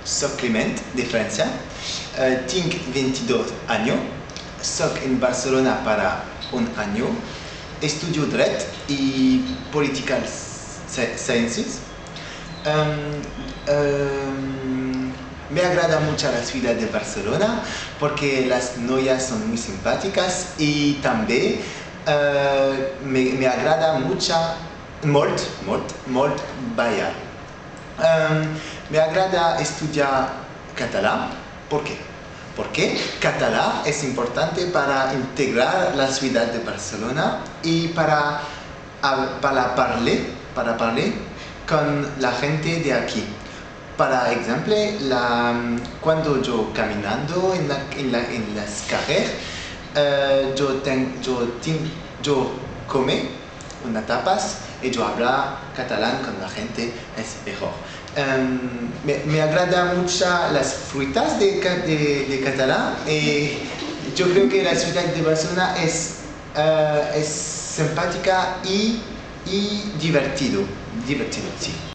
soy Clement, de Francia. Tengo 22 años. Soy en Barcelona para un año. Estudio Dret y Political Sciences. Me agrada mucho la ciudad de Barcelona porque las novias son muy simpáticas y también me agrada mucho molt bailar. Me agrada estudiar catalán. ¿Por qué? Porque catalán es importante para integrar la ciudad de Barcelona y para hablar con la gente de aquí. Por ejemplo, cuando yo caminando en las carreras, yo come unas tapas y yo hablar catalán con la gente, es mejor. Me agrada mucho las frutas de Catalán y yo creo que la ciudad de Barcelona es simpática y divertido, sí.